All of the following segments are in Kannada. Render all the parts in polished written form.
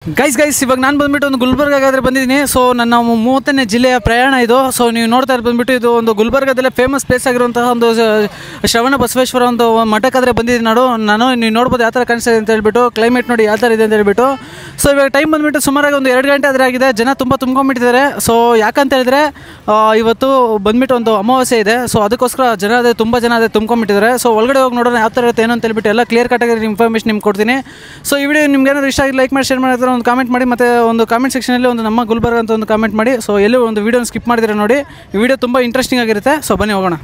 ಗೈಸ್ ಇವಾಗ ನಾನು ಬಂದ್ಬಿಟ್ಟು ಒಂದು ಗುಲ್ಬರ್ಗಾಗಾದ್ರೆ ಬಂದಿದ್ದೀನಿ. ಸೊ ನನ್ನ 30ನೇ ಜಿಲ್ಲೆಯ ಪ್ರಯಾಣ ಇದು. ಸೊ ನೀವು ನೋಡ್ತಾ ಇರೋದು ಬಂದ್ಬಿಟ್ಟು ಇದು ಒಂದು ಗುಲ್ಬರ್ಗಾದಲ್ಲೇ ಫೇಮಸ್ ಪ್ಲೇಸ್ ಆಗಿರುವಂತಹ ಒಂದು ಶ್ರವಣ ಬಸವೇಶ್ವರ ಒಂದು ಮಠಕ್ಕಾದರೆ ಬಂದಿದ್ದೀನಿ ನಾನು. ನೀವು ನೋಡ್ಬೋದು ಯಾವ ಥರ ಕಾಣಿಸ್ತಾ ಇದೆ ಅಂತ ಹೇಳ್ಬಿಟ್ಟು, ಕ್ಲೈಮೇಟ್ ನೋಡಿ ಯಾವ ಥರ ಇದೆ ಅಂತ ಹೇಳ್ಬಿಟ್ಟು. ಸೊ ಇವಾಗ ಟೈಮ್ ಬಂದುಬಿಟ್ಟು ಸುಮಾರಾಗಿ ಒಂದು 2 ಗಂಟೆ ಆದರೆ ಆಗಿದೆ. ಜನ ತುಂಬ ತುಂಬ್ಕೊಂಡ್ಬಿಟ್ಟಿದ್ದಾರೆ. ಸೊ ಯಾಕಂತ ಹೇಳಿದ್ರೆ ಇವತ್ತು ಬಂದುಬಿಟ್ಟು ಒಂದು ಅಮಾವಾಸ್ಯೆ ಇದೆ. ಸೊ ಅದಕ್ಕೋಸ್ಕರ ತುಂಬ ಜನ ತುಂಬ್ಕೊಂಡ್ಬಿಟ್ಟಿದ್ದಾರೆ. ಸೊ ಒಳಗಡೆ ಹೋಗಿ ನೋಡೋಣ ಯಾವ ಥರ ಇರುತ್ತೆ ಏನು ಅಂತ ಹೇಳ್ಬಿಟ್ಟು ಎಲ್ಲ ಕ್ಲಿಯರ್ ಕಟ್ಟಾಗಿ ಇನ್ಫಾರ್ಮೇಷನ್ ನಿಮ್ಗೆ ಕೊಡ್ತೀನಿ. ಸೊ ಈ ವಿಡಿಯೋ ನಿಮ್ಗೆ ಏನಾದ್ರು ಇಷ್ಟ ಆಗಿ ಲೈಕ್ ಮಾಡಿ, ಶೇರ್ ಮಾಡಿದ್ರೆ ಒಂದು ಕಾಮೆಂಟ್ ಮಾಡಿ, ಮತ್ತು ಒಂದು ಕಾಮೆಂಟ್ ಸೆಕ್ಷನಲ್ಲಿ ಒಂದು ನಮ್ಮ ಗುಲ್ಬರ್ಗ ಅಂತ ಒಂದು ಕಾಮೆಂಟ್ ಮಾಡಿ. ಸೊ ಎಲ್ಲೂ ಒಂದು ವೀಡಿಯೋನ ಸ್ಕಿಪ್ ಮಾಡಿದ್ರೆ ನೋಡಿ, ಈ ವಿಡಿಯೋ ತುಂಬ ಇಂಟ್ರೆಸ್ಟಿಂಗ್ ಆಗಿರುತ್ತೆ. ಸೊ ಬನ್ನಿ ಹೋಗೋಣ.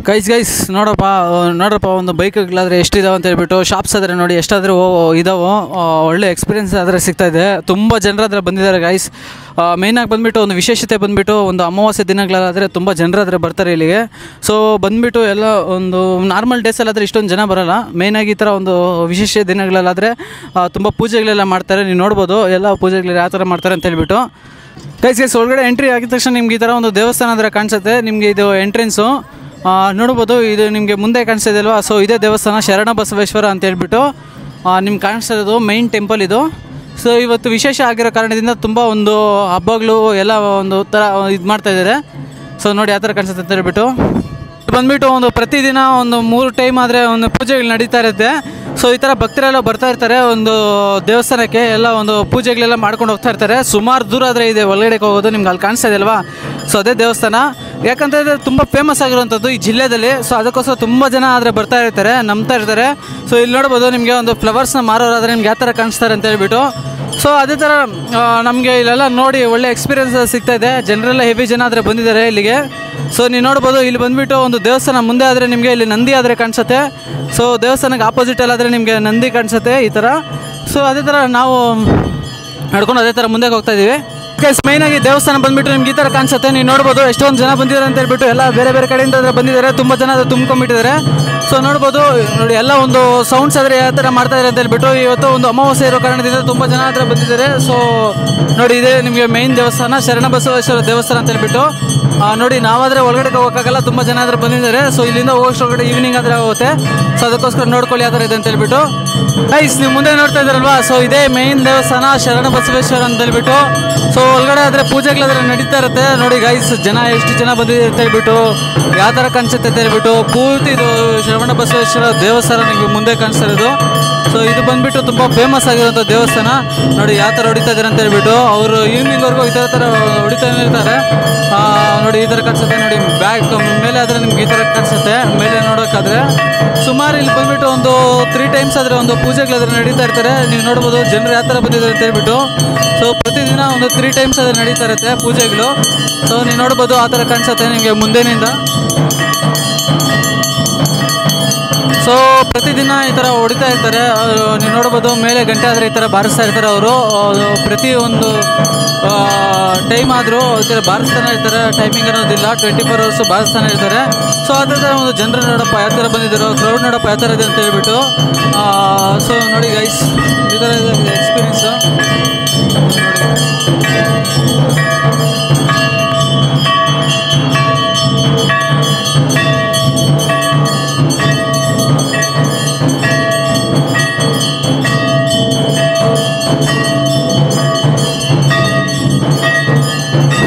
ಗೈಸ್ ನೋಡ್ರಪ್ಪ ಒಂದು ಬೈಕ್ಗಳಾದರೆ ಎಷ್ಟಿದಾವೆ ಅಂತ ಹೇಳ್ಬಿಟ್ಟು, ಶಾಪ್ಸ್ ಆದರೆ ನೋಡಿ ಎಷ್ಟಾದರೂ ಇದಾವೋ, ಒಳ್ಳೆ ಎಕ್ಸ್ಪೀರಿಯೆನ್ಸ್ ಆದರೆ ಸಿಗ್ತಾಯಿದೆ. ತುಂಬ ಜನರಾದರೆ ಬಂದಿದ್ದಾರೆ ಗೈಸ್. ಮೇಯ್ನಾಗಿ ಬಂದುಬಿಟ್ಟು ಒಂದು ವಿಶೇಷತೆ ಬಂದುಬಿಟ್ಟು ಒಂದು ಅಮಾವಾಸ್ಯೆ ದಿನಗಳಾದರೆ ತುಂಬ ಜನರಾದರೆ ಬರ್ತಾರೆ ಇಲ್ಲಿಗೆ. ಸೊ ಬಂದುಬಿಟ್ಟು ಎಲ್ಲ ಒಂದು ನಾರ್ಮಲ್ ಡೇಸಲ್ಲಾದರೆ ಇಷ್ಟೊಂದು ಜನ ಬರೋಲ್ಲ. ಮೇಯ್ನಾಗಿ ಈ ಥರ ಒಂದು ವಿಶೇಷ ದಿನಗಳಲ್ಲಾದರೆ ತುಂಬ ಪೂಜೆಗಳೆಲ್ಲ ಮಾಡ್ತಾರೆ. ನೀವು ನೋಡ್ಬೋದು ಎಲ್ಲ ಪೂಜೆಗಳು ಯಾವ ಥರ ಮಾಡ್ತಾರೆ ಅಂತ ಹೇಳ್ಬಿಟ್ಟು. ಗೈಸ್ ಒಳಗಡೆ ಎಂಟ್ರಿ ಆಗಿದ ತಕ್ಷಣ ನಿಮ್ಗೆ ಈ ಥರ ಒಂದು ದೇವಸ್ಥಾನ ಆದರೆ ಕಾಣಿಸುತ್ತೆ. ನಿಮಗೆ ಇದು ಎಂಟ್ರೆನ್ಸು ನೋಡ್ಬೋದು. ಇದು ನಿಮಗೆ ಮುಂದೆ ಕಾಣಿಸ್ತಾ ಇದೆ ಅಲ್ವಾ. ಸೊ ಇದೇ ದೇವಸ್ಥಾನ ಶರಣ ಬಸವೇಶ್ವರ ಅಂತ ಹೇಳ್ಬಿಟ್ಟು ನಿಮ್ಗೆ ಕಾಣಿಸ್ತಾ ಇರೋದು ಮೇಯ್ನ್ ಟೆಂಪಲ್ ಇದು. ಸೊ ಇವತ್ತು ವಿಶೇಷ ಆಗಿರೋ ಕಾರಣದಿಂದ ತುಂಬ ಒಂದು ಹಬ್ಬಗಳು ಎಲ್ಲ ಒಂದು ಥರ ಇದು ಮಾಡ್ತಾಯಿದ್ದಾರೆ. ಸೊ ನೋಡಿ ಯಾವ ಥರ ಕಾಣಿಸುತ್ತೆ ಅಂತ ಹೇಳ್ಬಿಟ್ಟು. ಬಂದುಬಿಟ್ಟು ಒಂದು ಪ್ರತಿದಿನ ಒಂದು 3 ಟೈಮ್ ಆದರೆ ಒಂದು ಪೂಜೆಗಳು ನಡೀತಾ ಇರುತ್ತೆ. ಸೊ ಈ ಥರ ಭಕ್ತರೆಲ್ಲ ಬರ್ತಾ ಇರ್ತಾರೆ ಒಂದು ದೇವಸ್ಥಾನಕ್ಕೆ, ಎಲ್ಲ ಒಂದು ಪೂಜೆಗಳೆಲ್ಲ ಮಾಡ್ಕೊಂಡು ಹೋಗ್ತಾ ಇರ್ತಾರೆ. ಸುಮಾರು ದೂರ ಆದರೆ ಇದೆ ಒಳಗಡೆ ಹೋಗೋದು. ನಿಮ್ಗೆ ಅಲ್ಲಿ ಕಾಣಿಸ್ತಾ ಇದೆ ಅಲ್ವಾ. ಸೊ ಅದೇ ದೇವಸ್ಥಾನ. ಯಾಕಂತಂದರೆ ತುಂಬ ಫೇಮಸ್ ಆಗಿರುವಂಥದ್ದು ಈ ಜಿಲ್ಲೆಯಲ್ಲಿ. ಸೊ ಅದಕ್ಕೋಸ್ಕರ ತುಂಬ ಜನ ಆದರೆ ಬರ್ತಾ ಇರ್ತಾರೆ, ನಂಬ್ತಾ ಇರ್ತಾರೆ. ಸೊ ಇಲ್ಲಿ ನೋಡ್ಬೋದು ನಿಮಗೆ ಒಂದು ಫ್ಲವರ್ಸ್ನ ಮಾರೋರಾದರೆ ನಿಮ್ಗೆ ಯಾವ ಥರ ಕಾಣಿಸ್ತಾರೆ ಅಂತ ಹೇಳ್ಬಿಟ್ಟು. ಸೊ ಅದೇ ಥರ ನಮಗೆ ಇಲ್ಲೆಲ್ಲ ನೋಡಿ ಒಳ್ಳೆ ಎಕ್ಸ್ಪೀರಿಯೆನ್ಸ್ ಸಿಗ್ತಾಯಿದೆ. ಜನರೆಲ್ಲ ಹೆವಿ ಜನ ಆದರೆ ಬಂದಿದ್ದಾರೆ ಇಲ್ಲಿಗೆ. ಸೊ ನೀವು ನೋಡ್ಬೋದು ಇಲ್ಲಿ ಬಂದುಬಿಟ್ಟು ಒಂದು ದೇವಸ್ಥಾನ ಮುಂದೆ ಆದರೆ ನಿಮಗೆ ಇಲ್ಲಿ ನಂದಿ ಆದರೆ ಕಾಣಿಸುತ್ತೆ. ಸೊ ದೇವಸ್ಥಾನಕ್ಕೆ ಆಪೋಸಿಟಲ್ಲಾದರೆ ನಿಮಗೆ ನಂದಿ ಕಾಣಿಸುತ್ತೆ ಈ ಥರ. ಸೊ ಅದೇ ಥರ ನಾವು ನಡ್ಕೊಂಡು ಅದೇ ಥರ ಮುಂದೆ ಹೋಗ್ತಾ ಇದ್ದೀವಿ. ಮೇಯ್ನಾಗಿ ದೇವಸ್ಥಾನ ಬಂದುಬಿಟ್ಟು ನಿಮ್ಗೆ ಈ ಥರ ಕಾಣಿಸುತ್ತೆ. ನೀವು ನೋಡ್ಬೋದು ಎಷ್ಟೊಂದು ಜನ ಬಂದಿದ್ದಾರೆ ಅಂತ ಹೇಳ್ಬಿಟ್ಟು, ಎಲ್ಲ ಬೇರೆ ಬೇರೆ ಕಡೆಯಿಂದ ಬಂದಿದ್ದಾರೆ. ತುಂಬ ಜನ ಅದು ತುಂಬ್ಕೊಂಡ್ಬಿಟ್ಟಿದ್ದಾರೆ. ಸೊ ನೋಡ್ಬೋದು ನೋಡಿ ಎಲ್ಲ ಒಂದು ಸೌಂಡ್ಸ್ ಆದರೆ ಯಾವ ಥರ ಮಾಡ್ತಾಯಿದ್ದಾರೆ ಅಂತ ಹೇಳ್ಬಿಟ್ಟು. ಇವತ್ತು ಒಂದು ಅಮಾವಾಸ್ಯೆ ಇರೋ ಕಾರಣದಿಂದ ತುಂಬ ಜನ ಹತ್ರ ಬಂದಿದ್ದಾರೆ. ಸೊ ನೋಡಿ ಇದೇ ನಿಮಗೆ ಮೇಯ್ನ್ ದೇವಸ್ಥಾನ ಶರಣ ಬಸವೇಶ್ವರ ದೇವಸ್ಥಾನ ಅಂತ ಹೇಳ್ಬಿಟ್ಟು. ನೋಡಿ ನಾವಾದರೆ ಒಳಗಡೆ ಹೋಗೋಕ್ಕಾಗಲ್ಲ, ತುಂಬ ಜನ ಆದರೆ ಬಂದಿದ್ದಾರೆ. ಸೊ ಇಲ್ಲಿಂದ ಹೋಗೋಷ್ಟೊಳಗಡೆ ಈವ್ನಿಂಗ್ ಆದರೆ ಆಗುತ್ತೆ. ಸೊ ಅದಕ್ಕೋಸ್ಕರ ನೋಡ್ಕೊಳ್ಳಿ ಯಾವ ಥರ ಇದೆ ಅಂತ ಹೇಳ್ಬಿಟ್ಟು. ಗೈಸ್ ನೀವು ಮುಂದೆ ನೋಡ್ತಾ ಇದ್ದಾರಲ್ವಾ. ಸೊ ಇದೇ ಮೇಯ್ನ್ ದೇವಸ್ಥಾನ ಶರಣ ಬಸವೇಶ್ವರ ಅಂತ ಹೇಳ್ಬಿಟ್ಟು. ಸೊ ಒಳಗಡೆ ಆದರೆ ಪೂಜೆಗಳಾದರೆ ನಡೀತಾ ಇರುತ್ತೆ. ನೋಡಿ ಗೈಸ್ ಜನ ಎಷ್ಟು ಜನ ಬಂದಿದೆ ಅಂತ ಹೇಳ್ಬಿಟ್ಟು, ಯಾವ ಥರ ಕಾಣಿಸುತ್ತೆ ಅಂತ ಹೇಳ್ಬಿಟ್ಟು. ಪೂರ್ತಿ ಇದು ಶ್ರವಣ ಬಸವೇಶ್ವರ ದೇವಸ್ಥಾನ ನಿಮಗೆ ಮುಂದೆ ಕಾಣಿಸ್ತಾ ಇರೋದು. ಸೊ ಇದು ಬಂದುಬಿಟ್ಟು ತುಂಬ ಫೇಮಸ್ ಆಗಿರೋಂಥ ದೇವಸ್ಥಾನ. ನೋಡಿ ಯಾವ ಥರ ಹೊಡಿತಾ ಇದ್ದಾರೆ ಅಂತ ಹೇಳ್ಬಿಟ್ಟು. ಅವರು ಈವ್ನಿಂಗ್ವರೆಗೂ ಈ ಥರ ಹೊಡಿತಾನೆ ಇರ್ತಾರೆ. ನೋಡಿ ಈ ಥರ ಕಾಣಿಸುತ್ತೆ. ನೋಡಿ ಬ್ಯಾಗ್ ಮೇಲೆ ಆದರೆ ನಿಮ್ಗೆ ಈ ಥರ ಕಾಣಿಸುತ್ತೆ ಮೇಲೆ ನೋಡೋಕ್ಕಾದ್ರೆ. ಸುಮಾರು ಇಲ್ಲಿ ಬಂದುಬಿಟ್ಟು ಒಂದು 3 ಟೈಮ್ಸ್ ಆದರೆ ಒಂದು ಪೂಜೆಗಳಾದರೆ ನಡೀತಾ ಇರ್ತಾರೆ. ನೀವು ನೋಡ್ಬೋದು ಜನರು ಯಾವ ಥರ ಬಂದಿದ್ದಾರೆ ಅಂತ ಹೇಳ್ಬಿಟ್ಟು. ಸೊ ಪ್ರತಿದಿನ ಒಂದು 3 ಟೈಮ್ಸ್ ಆದರೆ ನಡೀತಾ ಇರುತ್ತೆ ಪೂಜೆಗಳು. ಸೊ ನೀವು ನೋಡ್ಬೋದು ಆ ಥರ ಕಾಣಿಸುತ್ತೆ ನಿಮಗೆ ಮುಂದೆನಿಂದ. ಸೊ ಪ್ರತಿದಿನ ಈ ಥರ ಹೊಡಿತಾ ಇರ್ತಾರೆ. ನೀವು ನೋಡ್ಬೋದು ಮೇಲೆ ಗಂಟೆ ಆದರೆ ಈ ಥರ ಬಾರಿಸ್ತಾ ಇರ್ತಾರೆ ಅವರು. ಪ್ರತಿಯೊಂದು ಟೈಮ್ ಆದರೂ ಈ ಥರ ಬಾರಿಸ್ತಾನೆ ಇರ್ತಾರೆ. ಟೈಮಿಂಗ್ ಅನ್ನೋದಿಲ್ಲ, 24 hours ಬಾರಿಸ್ತಾನೆ ಇರ್ತಾರೆ. ಸೊ ಅದೇ ಥರ ಒಂದು ಜನರು ನೋಡಪ್ಪ ಯಾವ ಥರ ಬಂದಿದ್ದಾರೋ, ಕ್ರೌಡ್ ನೋಡಪ್ಪ ಯಾವ ಥರ ಇದೆ ಅಂತ ಹೇಳ್ಬಿಟ್ಟು. ಸೊ ನೋಡಿ ಗೈಸ್ ಈ ಥರ ಇದೆ ಎಕ್ಸ್ಪೀರಿಯೆನ್ಸು.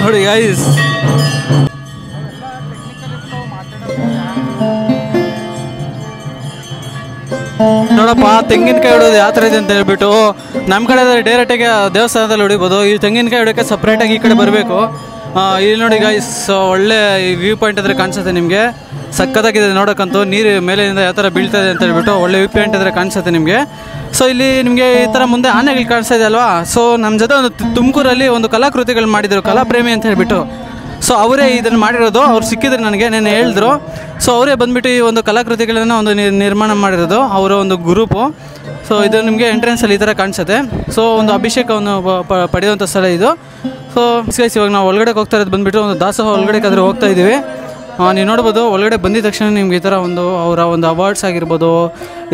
ನೋಡಿ ಗೈಸ್ ನೋಡಪ್ಪ ತೆಂಗಿನಕಾಯಿ ಹೊಡೋದು ಯಾವ ಥರ ಇದೆ ಅಂತ ಹೇಳ್ಬಿಟ್ಟು. ನಮ್ಮ ಕಡೆ ಡೈರೆಕ್ಟಾಗಿ ದೇವಸ್ಥಾನದಲ್ಲಿ ಹೊಡಿಬೋದು. ಈ ತೆಂಗಿನಕಾಯಿ ಹೊಡೋಕ್ಕೆ ಸಪ್ರೇಟಾಗಿ ಈ ಕಡೆ ಬರಬೇಕು. ಇಲ್ಲಿ ನೋಡಿ ಗೈಸ್ ಒಳ್ಳೆ ವ್ಯೂ ಪಾಯಿಂಟ್ ಆದರೆ ಕಾಣಿಸುತ್ತೆ ನಿಮಗೆ. ಸಕ್ಕತ್ತಾಗಿದೆ ನೋಡೋಕ್ಕಂತೂ. ನೀರು ಮೇಲಿಂದ ಯಾವ ಥರ ಬೀಳ್ತಾ ಇದೆ ಅಂತ ಹೇಳ್ಬಿಟ್ಟು ಒಳ್ಳೆ ವ್ಯೂ ಪಾಯಿಂಟ್ ಆದರೆ ಕಾಣಿಸುತ್ತೆ ನಿಮಗೆ. ಸೊ ಇಲ್ಲಿ ನಿಮಗೆ ಈ ಥರ ಮುಂದೆ ಆನೆಗಳು ಕಾಣಿಸ್ತಾ ಇದೆ ಅಲ್ವಾ. ಸೊ ನಮ್ಮ ಜೊತೆ ಒಂದು ತುಮಕೂರಲ್ಲಿ ಒಂದು ಕಲಾಕೃತಿಗಳು ಮಾಡಿದರು, ಕಲಾಪ್ರೇಮಿ ಅಂತ ಹೇಳ್ಬಿಟ್ಟು. ಸೊ ಅವರೇ ಇದನ್ನು ಮಾಡಿರೋದು. ಅವ್ರು ಸಿಕ್ಕಿದ್ರು ನನಗೆ ನೆನ್ನೆ ಹೇಳಿದ್ರು. ಸೊ ಅವರೇ ಬಂದುಬಿಟ್ಟು ಈ ಒಂದು ಕಲಾಕೃತಿಗಳನ್ನು ಒಂದು ನಿರ್ಮಾಣ ಮಾಡಿರೋದು ಅವರ ಒಂದು ಗ್ರೂಪು. ಸೊ ಇದು ನಿಮಗೆ ಎಂಟ್ರೆನ್ಸಲ್ಲಿ ಈ ಥರ ಕಾಣಿಸುತ್ತೆ. ಸೊ ಒಂದು ಅಭಿಷೇಕವನ್ನು ಪಡೆಯುವಂಥ ಸ್ಥಳ ಇದು. ಸೊ ಇವಾಗ ನಾವು ಒಳಗಡೆ ಹೋಗ್ತಾ ಇರೋದು ಬಂದುಬಿಟ್ಟು ಒಂದು ದಾಸೋಹ ಒಳಗಡೆಗಾದರೆ ಹೋಗ್ತಾ ಇದ್ದೀವಿ. ನೀವು ನೋಡ್ಬೋದು ಒಳಗಡೆ ಬಂದಿದ ತಕ್ಷಣ ನಿಮ್ಗೆ ಈ ಥರ ಒಂದು ಅವರ ಒಂದು ಅವಾರ್ಡ್ಸ್ ಆಗಿರ್ಬೋದು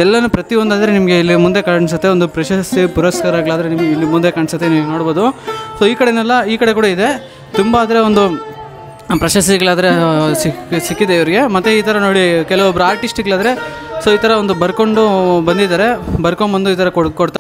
ಎಲ್ಲನೂ ಪ್ರತಿಯೊಂದಾದರೆ ನಿಮಗೆ ಇಲ್ಲಿ ಮುಂದೆ ಕಾಣಿಸುತ್ತೆ. ಒಂದು ಪ್ರಶಸ್ತಿ ಪುರಸ್ಕಾರಗಳಾದರೆ ನಿಮಗೆ ಇಲ್ಲಿ ಮುಂದೆ ಕಾಣಿಸುತ್ತೆ ನೀವು ನೋಡ್ಬೋದು. ಸೊ ಈ ಕಡೆನೆಲ್ಲ ಈ ಕಡೆ ಕೂಡ ಇದೆ. ತುಂಬ ಆದರೆ ಒಂದು ಪ್ರಶಸ್ತಿಗಳಾದರೆ ಸಿಕ್ಕಿದೆ ಇವರಿಗೆ. ಮತ್ತು ಈ ಥರ ನೋಡಿ ಕೆಲವೊಬ್ಬರು ಆರ್ಟಿಸ್ಟ್ಗಳಾದರೆ ಸೊ ಈ ಥರ ಒಂದು ಬರ್ಕೊಂಡು ಬಂದಿದ್ದಾರೆ, ಬರ್ಕೊಂಬಂದು ಈ ಥರ ಕೊಡ್ತಾರೆ.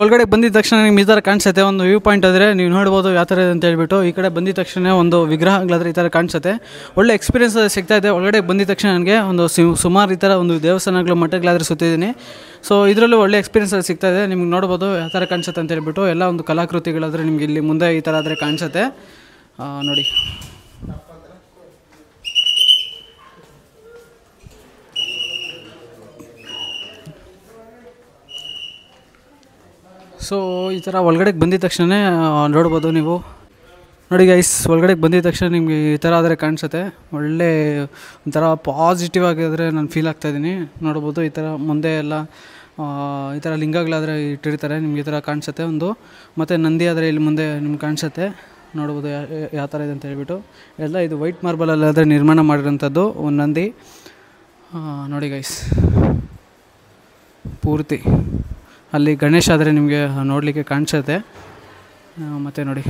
ಒಳಗಡೆ ಬಂದಿದ ತಕ್ಷಣ ನಿಮ್ಗೆ ಈ ಥರ ಕಾಣಿಸುತ್ತೆ. ಒಂದು ವ್ಯೂ ಪಾಯಿಂಟ್ ಆದರೆ ನೀವು ನೋಡ್ಬೋದು ಯಾವ ಥರ ಇದೆ ಅಂತ ಹೇಳ್ಬಿಟ್ಟು. ಈ ಕಡೆ ಬಂದಿದ ತಕ್ಷಣ ಒಂದು ವಿಗ್ರಹಗಳಾದರೆ ಈ ಥರ ಕಾಣಿಸುತ್ತೆ. ಒಳ್ಳೆ ಎಕ್ಸ್ಪೀರಿಯೆನ್ಸ್ ಸಿಗ್ತಾಯಿದೆ. ಒಳಗಡೆ ಬಂದಿದ ತಕ್ಷಣ ನನಗೆ ಒಂದು ಸುಮಾರು ಈ ಥರ ಒಂದು ದೇವಸ್ಥಾನಗಳು ಮಠಗಳಾದರೆ ಸುತ್ತಿದ್ದೀನಿ. ಸೊ ಇದರಲ್ಲೂ ಒಳ್ಳೆ ಎಕ್ಸ್ಪೀರಿಯೆನ್ಸ್ ಸಿಗ್ತಾಯಿದೆ. ನಿಮ್ಗೆ ನೋಡ್ಬೋದು ಯಾವ ಥರ ಕಾಣಿಸುತ್ತೆ ಅಂತ ಹೇಳ್ಬಿಟ್ಟು. ಎಲ್ಲ ಒಂದು ಕಲಾಕೃತಿಗಳಾದರೆ ನಿಮ್ಗೆ ಇಲ್ಲಿ ಮುಂದೆ ಈ ಥರ ಆದರೆ ಕಾಣಿಸುತ್ತೆ ನೋಡಿ. ಸೊ ಈ ಥರ ಒಳಗಡೆಗೆ ಬಂದಿದ ತಕ್ಷಣ ನೋಡ್ಬೋದು ನೀವು. ನೋಡಿ ಗೈಸ್, ಒಳಗಡೆಗೆ ಬಂದಿದ ತಕ್ಷಣ ನಿಮಗೆ ಈ ಥರ ಆದರೆ ಕಾಣಿಸುತ್ತೆ. ಒಳ್ಳೆ ಒಂಥರ ಪಾಸಿಟಿವ್ ಆಗಿದ್ರೆ ನಾನು ಫೀಲ್ ಆಗ್ತಾಯಿದ್ದೀನಿ. ನೋಡ್ಬೋದು ಈ ಥರ ಮುಂದೆ ಎಲ್ಲ ಈ ಥರ ಲಿಂಗಗಳಾದರೆ ಇಟ್ಟಿರ್ತಾರೆ. ನಿಮ್ಗೆ ಈ ಥರ ಕಾಣಿಸುತ್ತೆ ಒಂದು. ಮತ್ತು ನಂದಿ ಆದರೆ ಇಲ್ಲಿ ಮುಂದೆ ನಿಮ್ಗೆ ಕಾಣಿಸುತ್ತೆ. ನೋಡ್ಬೋದು ಯಾವ ಥರ ಇದೆ ಅಂತ ಹೇಳ್ಬಿಟ್ಟು. ಎಲ್ಲ ಇದು ವೈಟ್ ಮಾರ್ಬಲಲ್ಲಾದರೆ ನಿರ್ಮಾಣ ಮಾಡಿರೋಂಥದ್ದು ಒಂದು ನಂದಿ ನೋಡಿ ಗೈಸ್. ಪೂರ್ತಿ ಅಲ್ಲಿ ಗಣೇಶ ಆದರೆ ನಿಮಗೆ ನೋಡಲಿಕ್ಕೆ ಕಾಣಿಸುತ್ತೆ. ಮತ್ತು ನೋಡಿ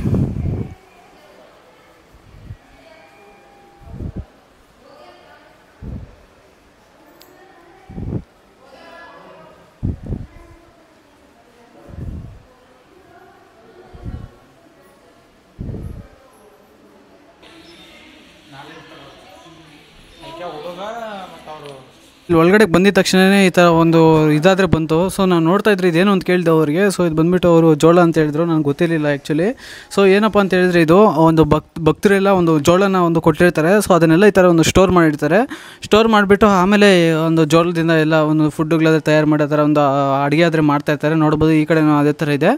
ಇಲ್ಲಿ ಒಳಗಡೆ ಬಂದಿದ ತಕ್ಷಣವೇ ಈ ಥರ ಒಂದು ಇದಾದರೆ ಬಂತು. ಸೊ ನಾನು ನೋಡ್ತಾ ಇದ್ರಿ ಇದೇನು ಅಂತ ಕೇಳಿದೆ ಅವರಿಗೆ. ಸೊ ಇದು ಬಂದುಬಿಟ್ಟು ಅವರು ಜೋಳ ಅಂತ ಹೇಳಿದ್ರು. ನನಗೆ ಗೊತ್ತಿರಲಿಲ್ಲ ಆ್ಯಕ್ಚುಲಿ. ಸೊ ಏನಪ್ಪ ಅಂತ ಹೇಳಿದ್ರೆ ಇದು ಒಂದು ಭಕ್ತರೆಲ್ಲ ಒಂದು ಜೋಳನ ಒಂದು ಕೊಟ್ಟಿರ್ತಾರೆ. ಸೊ ಅದನ್ನೆಲ್ಲ ಈ ಥರ ಒಂದು ಸ್ಟೋರ್ ಮಾಡಿರ್ತಾರೆ. ಸ್ಟೋರ್ ಮಾಡಿಬಿಟ್ಟು ಆಮೇಲೆ ಒಂದು ಜೋಳದಿಂದ ಎಲ್ಲ ಒಂದು ಫುಡ್ಡುಗಳಾದರೆ ತಯಾರು ಮಾಡೋ ಥರ ಒಂದು ಅಡುಗೆ ಆದರೆ ಮಾಡ್ತಾಯಿರ್ತಾರೆ. ನೋಡ್ಬೋದು ಈ ಕಡೆ ಅದೇ ಥರ ಇದೆ.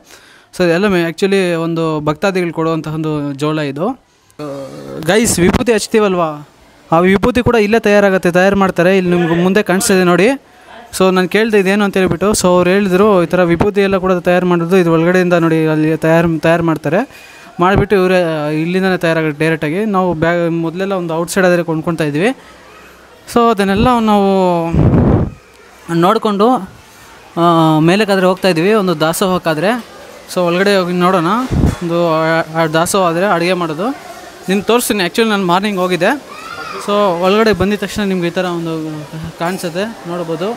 ಸೊ ಇದೆಲ್ಲ ಆ್ಯಕ್ಚುಲಿ ಒಂದು ಭಕ್ತಾದಿಗಳು ಕೊಡುವಂಥ ಒಂದು ಜೋಳ ಇದು. ಗೈಸ್, ವಿಭೂತಿ ಹಚ್ತೀವಲ್ವಾ, ಆ ವಿಭೂತಿ ಕೂಡ ಇಲ್ಲೇ ತಯಾರು ಮಾಡ್ತಾರೆ. ಇಲ್ಲಿ ನಿಮ್ಗೆ ಮುಂದೆ ಕಾಣಿಸ್ತಿದೆ ನೋಡಿ. ಸೊ ನಾನು ಕೇಳಿದೆ ಇದೇನು ಅಂತ ಹೇಳ್ಬಿಟ್ಟು. ಸೊ ಅವ್ರು ಹೇಳಿದ್ರು ಈ ಥರ ವಿಭೂತಿ ಎಲ್ಲ ಕೂಡ ತಯಾರು ಮಾಡೋದು ಇದು ಒಳಗಡೆಯಿಂದ ನೋಡಿ ಅಲ್ಲಿ ತಯಾರು ಮಾಡ್ತಾರೆ. ಮಾಡಿಬಿಟ್ಟು ಇವರೇ ಇಲ್ಲಿಂದನೇ ತಯಾರಾಗುತ್ತೆ ಡೈರೆಕ್ಟಾಗಿ. ನಾವು ಮೊದಲೆಲ್ಲ ಒಂದು ಔಟ್ಸೈಡ್ ಆದರೆ ಕೊಂಡ್ಕೊಳ್ತಾ ಇದ್ವಿ. ಸೊ ಅದನ್ನೆಲ್ಲ ನಾವು ನೋಡಿಕೊಂಡು ಮೇಲಕ್ಕಾದರೆ ಹೋಗ್ತಾಯಿದ್ವಿ ಒಂದು ದಾಸೋಹಕ್ಕಾದರೆ. ಸೊ ಒಳಗಡೆ ಹೋಗಿ ನೋಡೋಣ. ಒಂದು ದಾಸೋಹ ಆದರೆ ಅಡುಗೆ ಮಾಡೋದು ನಿಮ್ಗೆ ತೋರಿಸ್ತೀನಿ. ಆ್ಯಕ್ಚುಲಿ ನಾನು ಮಾರ್ನಿಂಗ್ ಹೋಗಿದ್ದೆ. ಸೊ ಒಳಗಡೆ ಬಂದಿದ ತಕ್ಷಣ ನಿಮ್ಗೆ ಈ ಥರ ಒಂದು ಕಾಣಿಸುತ್ತೆ. ನೋಡ್ಬೋದು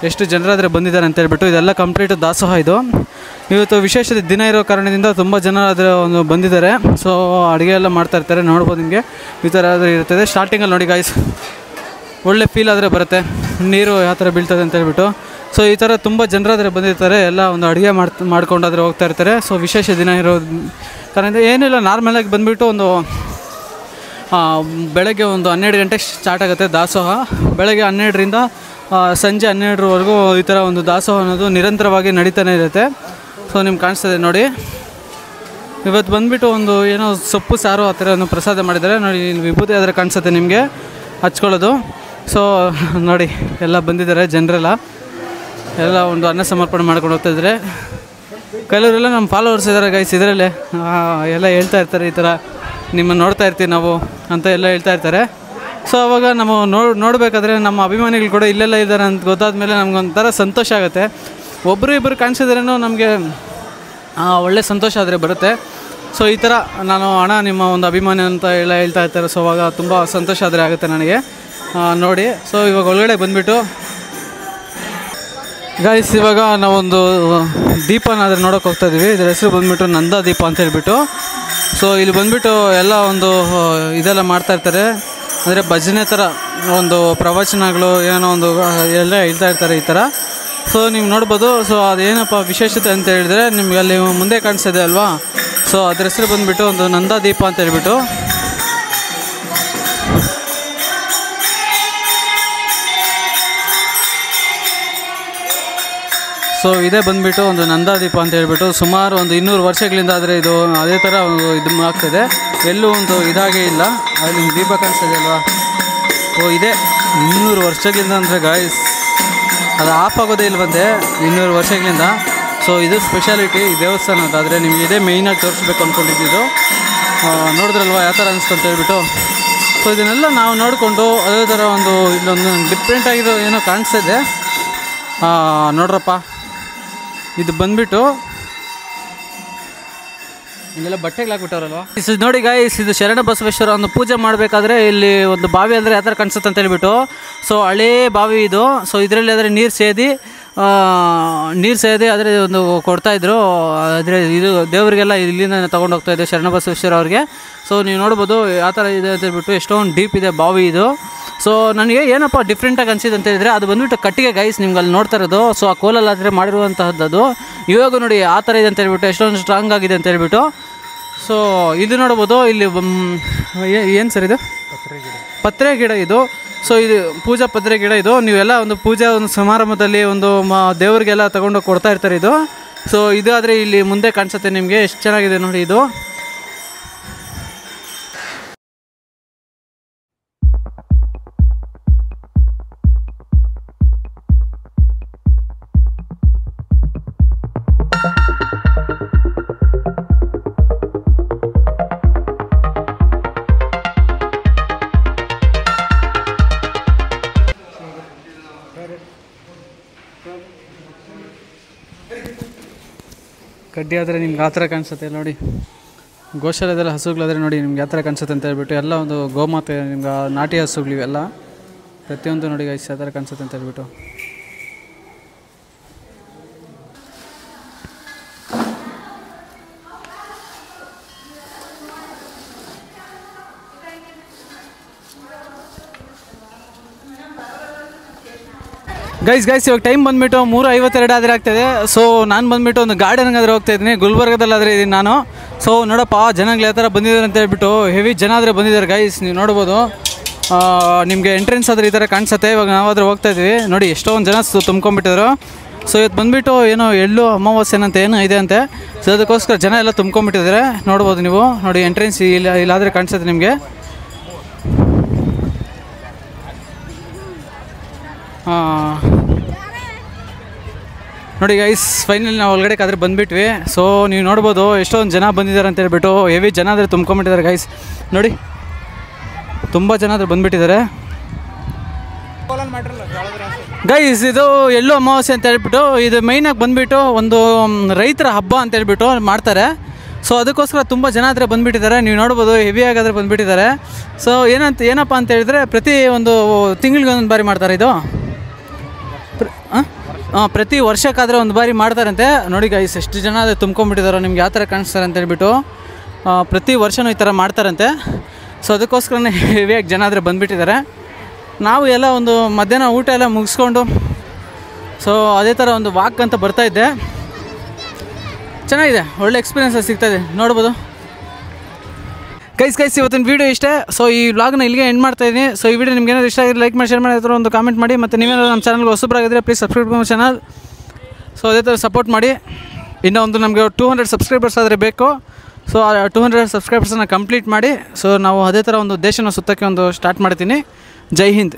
ಎಷ್ಟು ಜನರಾದರೆ ಬಂದಿದ್ದಾರೆ ಅಂತ ಹೇಳ್ಬಿಟ್ಟು. ಇದೆಲ್ಲ ಕಂಪ್ಲೀಟ್ ದಾಸೋಹ ಇದು. ಇವತ್ತು ವಿಶೇಷ ದಿನ ಇರೋ ಕಾರಣದಿಂದ ತುಂಬ ಜನ ಆದರೆ ಒಂದು ಬಂದಿದ್ದಾರೆ. ಸೊ ಅಡುಗೆ ಎಲ್ಲ ಮಾಡ್ತಾಯಿರ್ತಾರೆ. ನೋಡ್ಬೋದು ನಿಮಗೆ ಈ ಥರ ಆದರೆ ಇರ್ತದೆ. ಸ್ಟಾರ್ಟಿಂಗಲ್ಲಿ ನೋಡಿ ಗಾಯ್ಸ್, ಒಳ್ಳೆ ಫೀಲ್ ಆದರೆ ಬರುತ್ತೆ. ನೀರು ಯಾವ ಥರ ಬೀಳ್ತದೆ ಅಂತ ಹೇಳ್ಬಿಟ್ಟು. ಸೊ ಈ ಥರ ತುಂಬ ಜನರಾದರೆ ಬಂದಿರ್ತಾರೆ. ಎಲ್ಲ ಒಂದು ಅಡುಗೆ ಮಾಡ್ಕೊಂಡಾದರೆ ಹೋಗ್ತಾ ಇರ್ತಾರೆ. ಸೊ ವಿಶೇಷ ದಿನ ಇರೋ ಕಾರಣದಿಂದ ಏನಿಲ್ಲ, ನಾರ್ಮಲಾಗಿ ಬಂದುಬಿಟ್ಟು ಒಂದು ಬೆಳಗ್ಗೆ ಒಂದು 12 ಗಂಟೆಗೆ ಸ್ಟಾರ್ಟ್ ಆಗುತ್ತೆ ದಾಸೋಹ. ಬೆಳಗ್ಗೆ 12ರಿಂದ ಸಂಜೆ 12ರವರೆಗೂ ಈ ಥರ ಒಂದು ದಾಸೋಹ ಅನ್ನೋದು ನಿರಂತರವಾಗಿ ನಡೀತಾನೆ ಇರುತ್ತೆ. ಸೊ ನಿಮ್ಗೆ ಕಾಣಿಸ್ತದೆ ನೋಡಿ. ಇವತ್ತು ಬಂದುಬಿಟ್ಟು ಒಂದು ಏನೋ ಸೊಪ್ಪು ಸಾರು ಆ ಥರ ಒಂದು ಪ್ರಸಾದ ಮಾಡಿದ್ದಾರೆ ನೋಡಿ. ಇಲ್ಲಿ ವಿಭೂತಿ ಆದರೆ ಕಾಣಿಸುತ್ತೆ ನಿಮಗೆ ಹಚ್ಕೊಳ್ಳೋದು. ಸೊ ನೋಡಿ ಎಲ್ಲ ಬಂದಿದ್ದಾರೆ ಜನರೆಲ್ಲ. ಎಲ್ಲ ಒಂದು ಅನ್ನ ಸಮರ್ಪಣೆ ಮಾಡ್ಕೊಂಡು ಹೋಗ್ತಾಯಿದ್ದಾರೆ. ಕೆಲವರೆಲ್ಲ ನಮ್ಮ ಫಾಲೋವರ್ಸ್ ಇದ್ದಾರೆ ಗೈಸ್ ಇದರಲ್ಲೇ. ಎಲ್ಲ ಹೇಳ್ತಾ ಇರ್ತಾರೆ ಈ ಥರ ನಿಮ್ಮನ್ನು ನೋಡ್ತಾ ಇರ್ತೀವಿ ನಾವು ಅಂತ ಎಲ್ಲ ಹೇಳ್ತಾ ಇರ್ತಾರೆ. ಸೊ ಅವಾಗ ನಾವು ನೋಡಬೇಕಾದ್ರೆ ನಮ್ಮ ಅಭಿಮಾನಿಗಳು ಕೂಡ ಇಲ್ಲೆಲ್ಲ ಇದ್ದಾರೆ ಅಂತ ಗೊತ್ತಾದ ಮೇಲೆ ನಮಗೊಂಥರ ಸಂತೋಷ ಆಗುತ್ತೆ. ಒಬ್ಬರು ಇಬ್ಬರು ಕಾಣಿಸಿದ್ರೇನೋ ನಮಗೆ ಒಳ್ಳೆ ಸಂತೋಷ ಆದರೆ ಬರುತ್ತೆ. ಸೊ ಈ ಥರ ನಾನು ಅಣ್ಣ ನಿಮ್ಮ ಒಂದು ಅಭಿಮಾನಿ ಅಂತ ಎಲ್ಲ ಹೇಳ್ತಾ ಇರ್ತಾರೆ. ಸೊ ಅವಾಗ ತುಂಬ ಸಂತೋಷ ಆದರೆ ಆಗುತ್ತೆ ನನಗೆ ನೋಡಿ. ಸೊ ಇವಾಗ ಒಳಗಡೆ ಬಂದುಬಿಟ್ಟು ಗಾಯ್ಸ್, ಇವಾಗ ನಾವೊಂದು ದೀಪನಾದರೆ ನೋಡೋಕೆ ಹೋಗ್ತಾಯಿದ್ವಿ. ಇದರ ಹೆಸರು ಬಂದುಬಿಟ್ಟು ನಂದಾ ದೀಪ ಅಂತ ಹೇಳ್ಬಿಟ್ಟು. ಸೊ ಇಲ್ಲಿ ಬಂದುಬಿಟ್ಟು ಎಲ್ಲ ಒಂದು ಇದೆಲ್ಲ ಮಾಡ್ತಾಯಿರ್ತಾರೆ. ಅಂದರೆ ಭಜನೆ ಥರ ಒಂದು ಪ್ರವಚನಗಳು ಏನೋ ಒಂದು ಎಲ್ಲ ಹೇಳ್ತಾ ಇರ್ತಾರೆ ಈ ಥರ. ಸೊ ನೀವು ನೋಡ್ಬೋದು. ಸೊ ಅದೇನಪ್ಪ ವಿಶೇಷತೆ ಅಂತ ಹೇಳಿದ್ರೆ ನಿಮ್ಗೆ ಅಲ್ಲಿ ಮುಂದೆ ಕಾಣಿಸ್ತಿದೆ ಅಲ್ವಾ. ಸೊ ಅದ್ರ ಹೆಸರು ಬಂದುಬಿಟ್ಟು ಒಂದು ನಂದಾ ದೀಪ ಅಂತ ಹೇಳ್ಬಿಟ್ಟು. ಸೊ ಇದೇ ಬಂದುಬಿಟ್ಟು ಒಂದು ನಂದಾದೀಪ ಅಂತ ಹೇಳ್ಬಿಟ್ಟು ಸುಮಾರು ಒಂದು 200 ವರ್ಷಗಳಿಂದ ಆದರೆ ಇದು ಅದೇ ಥರ ಒಂದು ಇದು ಆಗ್ತದೆ. ಎಲ್ಲೂ ಒಂದು ಇದಾಗೇ ಇಲ್ಲ. ಅಲ್ಲಿ ದೀಪ ಕಾಣಿಸ್ತಿದೆ ಅಲ್ವಾ. ಓ ಇದೇ 200 ವರ್ಷಗಳಿಂದ ಅಂದರೆ ಗಾಯ್ಸ್ ಅದು ಆಫ್ ಆಗೋದೇ ಇಲ್ಲ ಬಂದೆ 200 ವರ್ಷಗಳಿಂದ. ಸೊ ಇದು ಸ್ಪೆಷಾಲಿಟಿ ಈ ದೇವಸ್ಥಾನದ. ಆದರೆ ನಿಮಗೆ ಇದೇ ಮೇಯ್ನಾಗಿ ತೋರಿಸ್ಬೇಕು ಅಂದ್ಕೊಂಡಿದ್ದು. ನೋಡಿದ್ರಲ್ವ ಯಾವ ಥರ ಅನಿಸ್ತು ಅಂತ ಹೇಳ್ಬಿಟ್ಟು. ಸೊ ಇದನ್ನೆಲ್ಲ ನಾವು ನೋಡಿಕೊಂಡು ಅದೇ ಥರ ಒಂದು ಇಲ್ಲೊಂದು ಡಿಫ್ರೆಂಟಾಗಿರೋ ಏನೋ ಕಾಣಿಸ್ತಿದೆ ನೋಡ್ರಪ್ಪ. ಇದು ಬಂದುಬಿಟ್ಟು ಇಲ್ಲೆಲ್ಲ ಬಟ್ಟೆಗಳು ಹಾಕ್ಬಿಟ್ಟವ್ರಲ್ವ. ಇದು ನೋಡಿ ಗಾಯ್ಸ್, ಇದು ಶರಣ ಬಸವೇಶ್ವರ ಒಂದು ಪೂಜೆ ಮಾಡಬೇಕಾದ್ರೆ ಇಲ್ಲಿ ಒಂದು ಬಾವಿ ಅಂದರೆ ಯಾವ ಥರ ಕಾಣಿಸುತ್ತೆ ಅಂತ ಹೇಳ್ಬಿಟ್ಟು. ಸೊ ಹಳೇ ಬಾವಿ ಇದು. ಸೊ ಇದರಲ್ಲಿ ಆದರೆ ನೀರು ಸೇದಿ ನೀರು ಸೇದಿ ಆದರೆ ಒಂದು ಕೊಡ್ತಾಯಿದ್ರು. ಆದರೆ ಇದು ದೇವರಿಗೆಲ್ಲ ಇಲ್ಲಿಂದ ತೊಗೊಂಡು ಹೋಗ್ತಾಯಿದ್ದೆ ಶರಣಬಸವೇಶ್ವರ ಅವ್ರಿಗೆ. ಸೊ ನೀವು ನೋಡ್ಬೋದು ಯಾವ ಥರ ಇದೆ ಅಂತ ಹೇಳ್ಬಿಟ್ಟು, ಎಷ್ಟೊಂದು ಡೀಪ್ ಇದೆ ಬಾವಿ ಇದು. ಸೊ ನನಗೆ ಏನಪ್ಪ ಡಿಫ್ರೆಂಟಾಗಿ ಅನಿಸಿದೆ ಅಂತ ಹೇಳಿದ್ರೆ, ಅದು ಬಂದುಬಿಟ್ಟು ಕಟ್ಟಿಗೆ ಗೈಸ್, ನಿಮ್ಗೆ ಅಲ್ಲಿ ನೋಡ್ತಾ ಇರೋದು. ಸೊ ಆ ಕೋಲಲ್ಲಾದರೆ ಮಾಡಿರುವಂತಹದ್ದು. ಇವಾಗ ನೋಡಿ ಆ ಥರ ಇದೆ ಅಂತ ಹೇಳ್ಬಿಟ್ಟು, ಎಷ್ಟೊಂದು ಸ್ಟ್ರಾಂಗ್ ಆಗಿದೆ ಅಂತ ಹೇಳ್ಬಿಟ್ಟು. ಸೊ ಇದು ನೋಡ್ಬೋದು, ಇಲ್ಲಿ ಏನು ಸರ್ ಇದು ಪತ್ರೆ ಗಿಡ ಇದು. ಸೊ ಇದು ಪೂಜಾ ಪತ್ರೆ ಗಿಡ ಇದು. ನೀವೆಲ್ಲ ಒಂದು ಪೂಜಾ ಒಂದು ಸಮಾರಂಭದಲ್ಲಿ ಒಂದು ದೇವರಿಗೆಲ್ಲ ತೊಗೊಂಡು ಕೊಡ್ತಾ ಇರ್ತಾರೆ ಇದು. ಸೊ ಇದು ಆದರೆ ಇಲ್ಲಿ ಮುಂದೆ ಕಾಣಿಸುತ್ತೆ ನಿಮಗೆ, ಎಷ್ಟು ಚೆನ್ನಾಗಿದೆ ನೋಡಿ ಇದು. ಕಡ್ಡಿ ಆದರೆ ನಿಮ್ಗೆ ಆ ಥರ ಕಾಣಿಸುತ್ತೆ ನೋಡಿ. ಗೋಶಾಲೆದೆಲ್ಲ ಹಸುಗಳಾದರೆ ನೋಡಿ ನಿಮ್ಗೆ ಯಾವ ಥರ ಕಾಣಿಸುತ್ತೆ ಅಂತ ಹೇಳ್ಬಿಟ್ಟು, ಎಲ್ಲ ಒಂದು ಗೋಮಾತೆ ನಿಮ್ಗೆ ನಾಟಿ ಹಸುಗಳು ಇವೆಲ್ಲ ಪ್ರತಿಯೊಂದು ನೋಡಿ ಗೈಸ್ ಯಾವ ಥರ ಕಾಣಿಸುತ್ತೆ ಅಂತ ಹೇಳ್ಬಿಟ್ಟು. ಗೈಸ್ ಇವಾಗ ಟೈಮ್ ಬಂದುಬಿಟ್ಟು 3:52 ಆದರೆ ಆಗ್ತಾಯಿದೆ. ಸೊ ನಾನು ಬಂದುಬಿಟ್ಟು ಒಂದು ಗಾರ್ಡನ್ಗಾದ್ರೆ ಹೋಗ್ತಾಯಿದ್ದೀನಿ, ಗುಲ್ಬರ್ಗದಲ್ಲಾದರೆ ಇದ್ದೀನಿ ನಾನು. ಸೊ ನೋಡಪ್ಪ ಜನಗಳು ಯಾವ ಥರ ಬಂದಿದ್ದಾರೆ ಅಂತ ಹೇಳ್ಬಿಟ್ಟು, ಹೆವಿ ಜನ ಆದರೆ ಬಂದಿದ್ದಾರೆ ಗೈಸ್, ನೀವು ನೋಡ್ಬೋದು. ನಿಮಗೆ ಎಂಟ್ರೆನ್ಸ್ ಆದರೆ ಈ ಥರ ಕಾಣಿಸುತ್ತೆ. ಇವಾಗ ನಾವಾದರೆ ಹೋಗ್ತಾಯಿದ್ವಿ ನೋಡಿ, ಎಷ್ಟೊಂದು ಜನ ತುಂಬ್ಕೊಂಡ್ಬಿಟ್ಟಿದ್ರು. ಸೊ ಇವತ್ತು ಬಂದುಬಿಟ್ಟು ಏನೋ ಎಳ್ಳು ಅಮಾವಾಸ್ಯೆನಂತ ಏನೋ ಇದೆ ಅಂತೆ. ಸೊ ಅದಕ್ಕೋಸ್ಕರ ಜನ ಎಲ್ಲ ತುಂಬ್ಕೊಂಡ್ಬಿಟ್ಟಿದ್ದಾರೆ, ನೋಡ್ಬೋದು ನೀವು ನೋಡಿ. ಎಂಟ್ರೆನ್ಸ್ ಇಲ್ಲಾದರೆ ಕಾಣಿಸುತ್ತೆ ನಿಮಗೆ. ನೋಡಿ ಗೈಸ್, ಫೈನಲಿ ನಾವು ಒಳಗಡೆ ಕಾದ್ರೆ ಬಂದುಬಿಟ್ವಿ. ಸೊ ನೀವು ನೋಡ್ಬೋದು ಎಷ್ಟೊಂದು ಜನ ಬಂದಿದ್ದಾರೆ ಅಂತ ಹೇಳ್ಬಿಟ್ಟು, ಹೆವಿ ಜನ ಆದರೆ ತುಂಬ್ಕೊಂಬಿಟ್ಟಿದ್ದಾರೆ ಗೈಸ್ ನೋಡಿ, ತುಂಬ ಜನ ಆದರೆ ಬಂದುಬಿಟ್ಟಿದ್ದಾರೆ ಗೈಸ್. ಇದು ಎಳ್ಳು ಅಮಾವಾಸ್ಯೆ ಅಂತ ಹೇಳ್ಬಿಟ್ಟು, ಇದು ಮೈನಾಗಿ ಬಂದುಬಿಟ್ಟು ಒಂದು ರೈತರ ಹಬ್ಬ ಅಂತ ಹೇಳ್ಬಿಟ್ಟು ಮಾಡ್ತಾರೆ. ಸೊ ಅದಕ್ಕೋಸ್ಕರ ತುಂಬ ಜನ ಆದರೆ ಬಂದುಬಿಟ್ಟಿದ್ದಾರೆ, ನೀವು ನೋಡ್ಬೋದು ಹೆವಿಯಾಗಾದರೆ ಬಂದುಬಿಟ್ಟಿದ್ದಾರೆ. ಸೊ ಏನಪ್ಪ ಅಂತ ಹೇಳಿದ್ರೆ, ಪ್ರತಿ ಒಂದು ತಿಂಗಳಿಗೆ ಒಂದು ಬಾರಿ ಮಾಡ್ತಾರೆ ಇದು. ಪ್ರತಿ ವರ್ಷಕ್ಕಾದರೆ ಒಂದು ಬಾರಿ ಮಾಡ್ತಾರಂತೆ ನೋಡಿ ಗೈಸ್. ಎಷ್ಟು ಜನ ಅದೇ ತುಂಬ್ಕೊಂಡ್ಬಿಟ್ಟಿದ್ದಾರೋ, ನಿಮ್ಗೆ ಯಾವ ಥರ ಕಾಣಿಸ್ತಾರೆ ಅಂತ ಹೇಳ್ಬಿಟ್ಟು, ಪ್ರತಿ ವರ್ಷವೂ ಈ ಥರ ಮಾಡ್ತಾರಂತೆ. ಸೊ ಅದಕ್ಕೋಸ್ಕರನೇ ಹೆವಿಯಾಗಿ ಜನ ಆದರೆ ಬಂದುಬಿಟ್ಟಿದ್ದಾರೆ. ನಾವು ಎಲ್ಲ ಒಂದು ಮಧ್ಯಾಹ್ನ ಊಟ ಎಲ್ಲ ಮುಗಿಸ್ಕೊಂಡು ಸೊ ಅದೇ ಥರ ಒಂದು ವಾಕ್ ಅಂತ ಬರ್ತಾಯಿದ್ದೆ. ಚೆನ್ನಾಗಿದೆ, ಒಳ್ಳೆ ಎಕ್ಸ್ಪೀರಿಯೆನ್ಸ್ ಸಿಗ್ತಾಯಿದೆ ನೋಡ್ಬೋದು ಗೈಸ್. ಇವತ್ತಿನ ವೀಡಿಯೋ ಇಷ್ಟೇ. ಸೊ ಈ ವ್ಲಾಗ್ನ ಇಲ್ಲಿಗೆ ಎಂಡ್ ಮಾಡ್ತಾಯಿದ್ದೀನಿ. ಸೊ ಈ ವಿಡಿಯೋ ನಿಮ್ಗೆ ಏನಾದ್ರು ಇಷ್ಟ ಆಗಿದ್ರೆ ಲೈಕ್ ಮಾಡಿ, ಶೇರ್ ಮಾಡಿ, ಅದರ ಒಂದು ಕಾಮೆಂಟ್ ಮಾಡಿ. ಮತ್ತು ನೀವೇನಾದ್ರು ನಮ್ಮ ಚಾನಲ್ಗೆ ಹೊಸಬರಾಗಿದ್ದರೆ ಪ್ಲೀಸ್ ಸಬ್ಸ್ಕ್ರೈಬ್ ಮಾಡಿ ಚಾನಲ್. ಸೊ ಅದೇ ಥರ ಸಪೋರ್ಟ್ ಮಾಡಿ. ಇನ್ನೂ ಒಂದು ನಮಗೆ 200 ಸಬ್ಸ್ಕ್ರೈಬರ್ಸ್ ಆದರೆ ಬೇಕು. ಸೊ ಆ 200 ಸಬ್ಸ್ಕ್ರೈಬರ್ಸನ್ನು ಕಂಪ್ಲೀಟ್ ಮಾಡಿ. ಸೊ ನಾವು ಅದೇ ಥರ ಒಂದು ದೇಶನ ಸುತ್ತಕ್ಕೆ ಒಂದು ಸ್ಟಾರ್ಟ್ ಮಾಡ್ತೀನಿ. ಜೈ ಹಿಂದ್.